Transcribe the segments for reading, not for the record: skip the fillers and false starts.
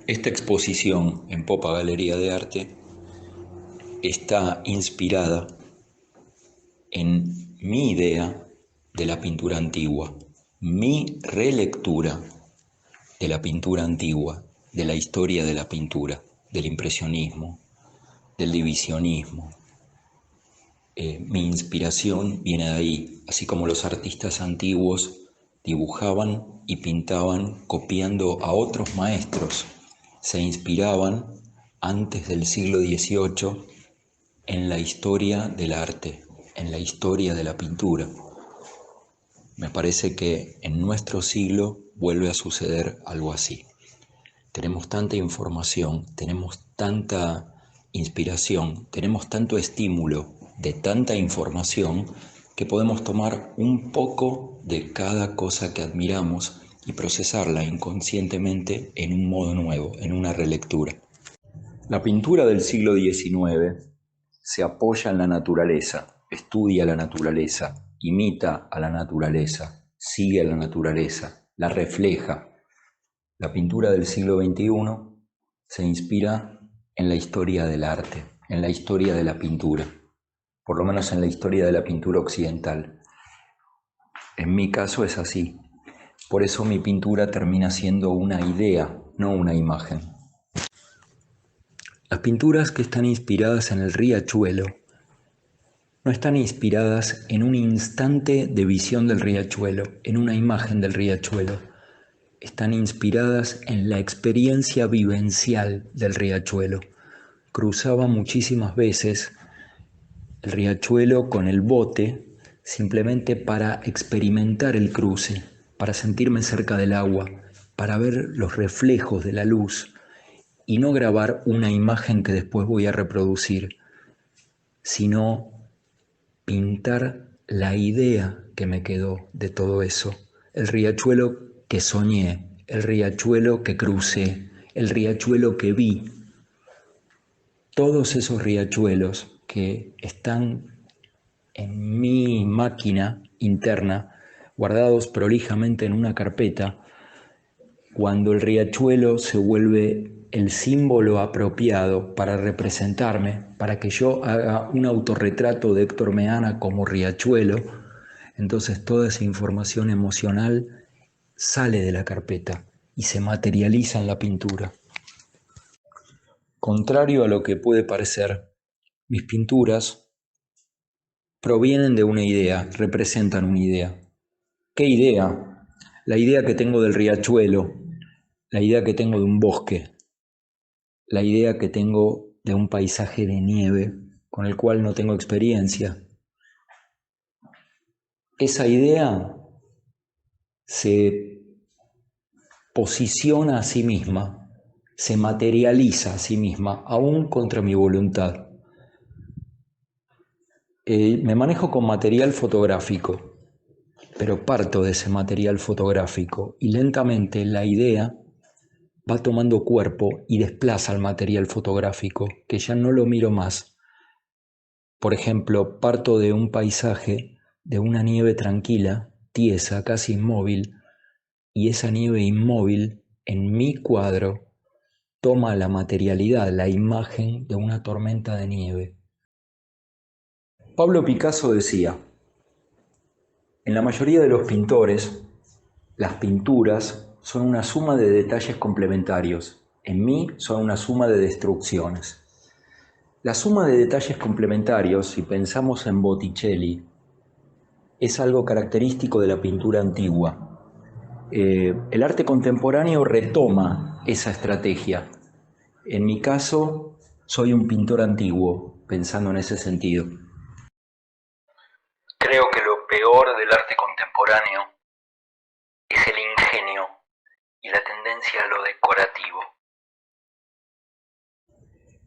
Esta exposición en Popa Galería de Arte está inspirada en mi idea de la pintura antigua, mi relectura de la pintura antigua, de la historia de la pintura, del impresionismo, del divisionismo. Mi inspiración viene de ahí, así como los artistas antiguos dibujaban y pintaban copiando a otros maestros, se inspiraban antes del siglo XVIII en la historia del arte, en la historia de la pintura. Me parece que en nuestro siglo vuelve a suceder algo así. Tenemos tanta información, tenemos tanta inspiración, tenemos tanto estímulo de tanta información que podemos tomar un poco de cada cosa que admiramos y procesarla inconscientemente en un modo nuevo, en una relectura. La pintura del siglo XIX se apoya en la naturaleza, estudia la naturaleza, imita a la naturaleza, sigue a la naturaleza, la refleja. La pintura del siglo XXI se inspira en la historia del arte, en la historia de la pintura, por lo menos en la historia de la pintura occidental. En mi caso es así. Por eso mi pintura termina siendo una idea, no una imagen. Las pinturas que están inspiradas en el riachuelo no están inspiradas en un instante de visión del riachuelo, en una imagen del riachuelo. Están inspiradas en la experiencia vivencial del riachuelo. Cruzaba muchísimas veces el riachuelo con el bote simplemente para experimentar el cruce, para sentirme cerca del agua, para ver los reflejos de la luz y no grabar una imagen que después voy a reproducir, sino pintar la idea que me quedó de todo eso, el riachuelo que soñé, el riachuelo que crucé, el riachuelo que vi, todos esos riachuelos que están en mi máquina interna, guardados prolijamente en una carpeta. Cuando el riachuelo se vuelve el símbolo apropiado para representarme, para que yo haga un autorretrato de Héctor Meana como riachuelo, entonces toda esa información emocional sale de la carpeta y se materializa en la pintura. Contrario a lo que puede parecer, mis pinturas provienen de una idea, representan una idea. ¿Qué idea? La idea que tengo del riachuelo, la idea que tengo de un bosque, la idea que tengo de un paisaje de nieve con el cual no tengo experiencia. Esa idea se posiciona a sí misma, se materializa a sí misma, aún contra mi voluntad. Me manejo con material fotográfico, pero parto de ese material fotográfico y lentamente la idea va tomando cuerpo y desplaza el material fotográfico, que ya no lo miro más. Por ejemplo, parto de un paisaje, de una nieve tranquila, tiesa, casi inmóvil, y esa nieve inmóvil, en mi cuadro, toma la materialidad, la imagen de una tormenta de nieve. Pablo Picasso decía, en la mayoría de los pintores, las pinturas son una suma de detalles complementarios. En mí son una suma de destrucciones. La suma de detalles complementarios, si pensamos en Botticelli, es algo característico de la pintura antigua. El arte contemporáneo retoma esa estrategia. En mi caso, soy un pintor antiguo, pensando en ese sentido. Creo que lo peor del arte contemporáneo es el ingenio y la tendencia a lo decorativo.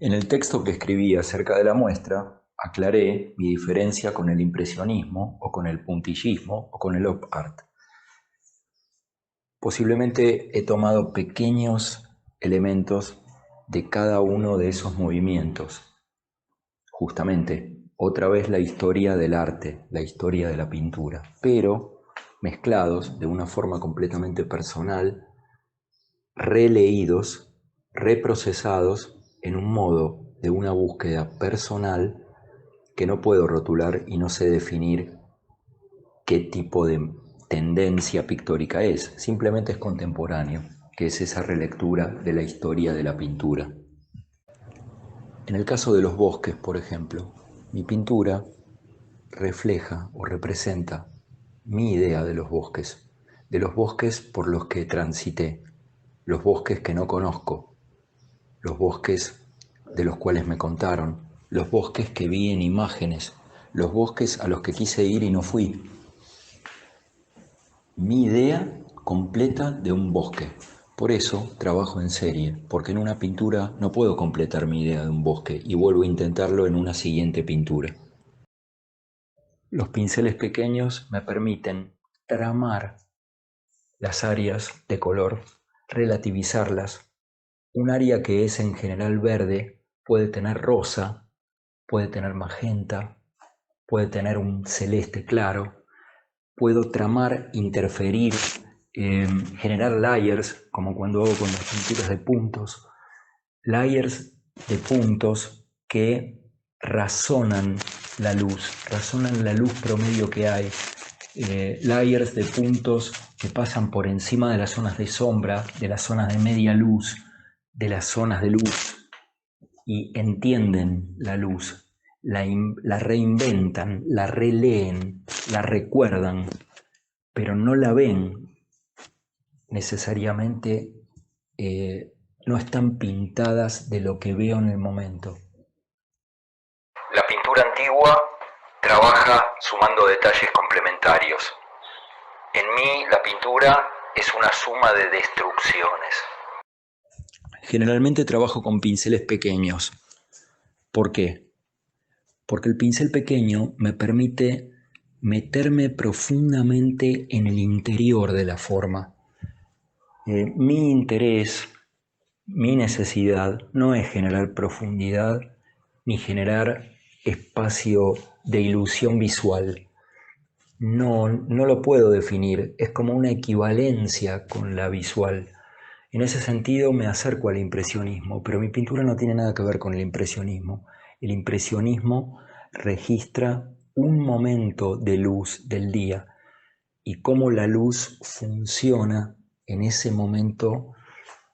En el texto que escribí acerca de la muestra, aclaré mi diferencia con el impresionismo, o con el puntillismo, o con el op art. Posiblemente he tomado pequeños elementos de cada uno de esos movimientos. Justamente, otra vez la historia del arte, la historia de la pintura, pero mezclados de una forma completamente personal, releídos, reprocesados en un modo de una búsqueda personal que no puedo rotular y no sé definir qué tipo de tendencia pictórica es, simplemente es contemporáneo, que es esa relectura de la historia de la pintura. En el caso de los bosques, por ejemplo, mi pintura refleja o representa mi idea de los bosques por los que transité, los bosques que no conozco, los bosques de los cuales me contaron, los bosques que vi en imágenes, los bosques a los que quise ir y no fui. Mi idea completa de un bosque. Por eso trabajo en serie, porque en una pintura no puedo completar mi idea de un bosque y vuelvo a intentarlo en una siguiente pintura. Los pinceles pequeños me permiten tramar las áreas de color, relativizarlas. Un área que es en general verde puede tener rosa, puede tener magenta, puede tener un celeste claro. Puedo tramar, interferir, generar layers, como cuando hago con las pinturas de puntos. Layers de puntos que razonan la luz promedio que hay. Layers de puntos que pasan por encima de las zonas de sombra, de las zonas de media luz, de las zonas de luz, y entienden la luz, la reinventan, la releen, la recuerdan, pero no la ven necesariamente, no están pintadas de lo que veo en el momento. La pintura antigua trabaja sumando detalles complementarios. En mí la pintura es una suma de destrucciones. Generalmente trabajo con pinceles pequeños. ¿Por qué? Porque el pincel pequeño me permite meterme profundamente en el interior de la forma. Mi interés, mi necesidad no es generar profundidad ni generar espacio de ilusión visual. No lo puedo definir, es como una equivalencia con la visual. En ese sentido me acerco al impresionismo, pero mi pintura no tiene nada que ver con el impresionismo. El impresionismo registra un momento de luz del día y cómo la luz funciona en ese momento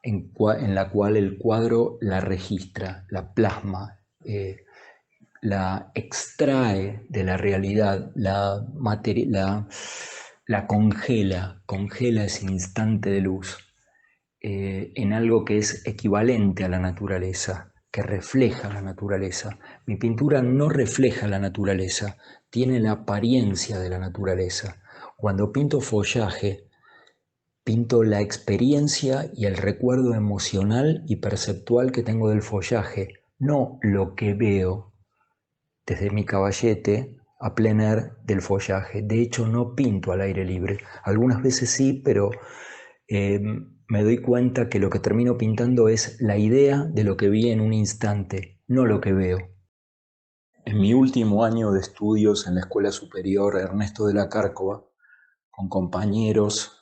en la cual el cuadro la registra, la plasma, la extrae de la realidad, la congela ese instante de luz en algo que es equivalente a la naturaleza, que refleja la naturaleza. Mi pintura no refleja la naturaleza, tiene la apariencia de la naturaleza. Cuando pinto follaje, pinto la experiencia y el recuerdo emocional y perceptual que tengo del follaje, no lo que veo desde mi caballete a plein air del follaje. De hecho, no pinto al aire libre. Algunas veces sí, pero me doy cuenta que lo que termino pintando es la idea de lo que vi en un instante, no lo que veo. En mi último año de estudios en la Escuela Superior Ernesto de la Cárcova, con compañeros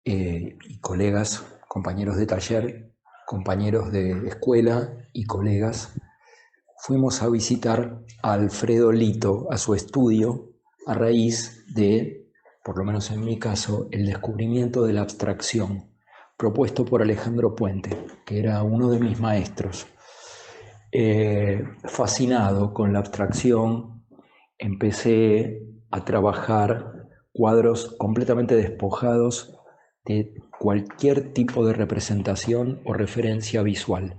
y colegas, compañeros de taller, compañeros de escuela y colegas, fuimos a visitar a Alfredo Lito, a su estudio, a raíz de, por lo menos en mi caso, el descubrimiento de la abstracción, propuesto por Alejandro Puente, que era uno de mis maestros. Fascinado con la abstracción, empecé a trabajar cuadros completamente despojados de cualquier tipo de representación o referencia visual.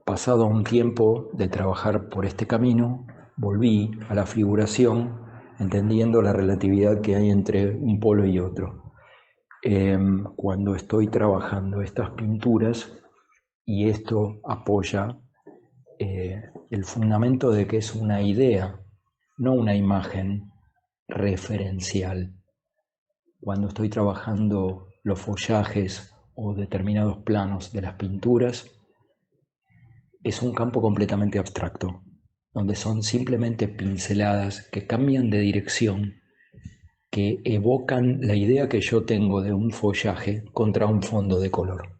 Pasado un tiempo de trabajar por este camino, volví a la figuración, entendiendo la relatividad que hay entre un polo y otro. Cuando estoy trabajando estas pinturas, y esto apoya el fundamento de que es una idea, no una imagen referencial. Cuando estoy trabajando los follajes o determinados planos de las pinturas, es un campo completamente abstracto, donde son simplemente pinceladas que cambian de dirección, que evocan la idea que yo tengo de un follaje contra un fondo de color.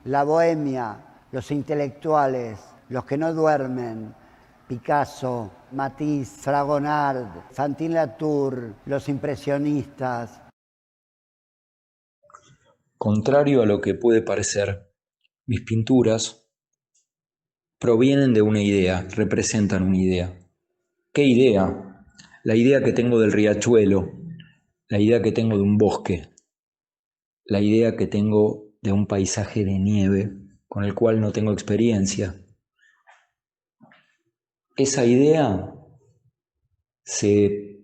La bohemia, los intelectuales, los que no duermen, Picasso, Matisse, Fragonard, Fantin-Latour, los impresionistas. Contrario a lo que puede parecer, mis pinturas provienen de una idea, representan una idea. ¿Qué idea? La idea que tengo del riachuelo, la idea que tengo de un bosque, la idea que tengo de un paisaje de nieve con el cual no tengo experiencia. Esa idea se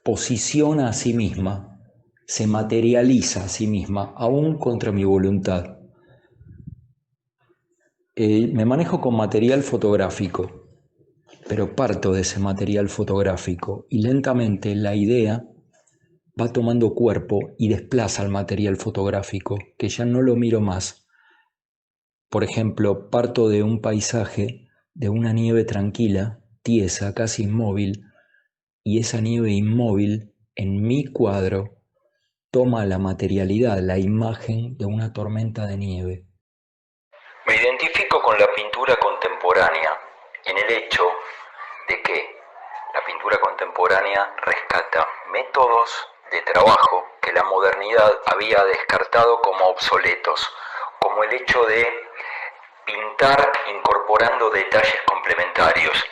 posiciona a sí misma, se materializa a sí misma, aún contra mi voluntad. Me manejo con material fotográfico, pero parto de ese material fotográfico y lentamente la idea va tomando cuerpo y desplaza el material fotográfico, que ya no lo miro más. Por ejemplo, parto de un paisaje, de una nieve tranquila, tiesa, casi inmóvil, y esa nieve inmóvil en mi cuadro toma la materialidad, la imagen de una tormenta de nieve. Me identifico con la pintura contemporánea en el hecho de que la pintura contemporánea rescata métodos de trabajo que la modernidad había descartado como obsoletos, como el hecho de pintar incorporando detalles complementarios.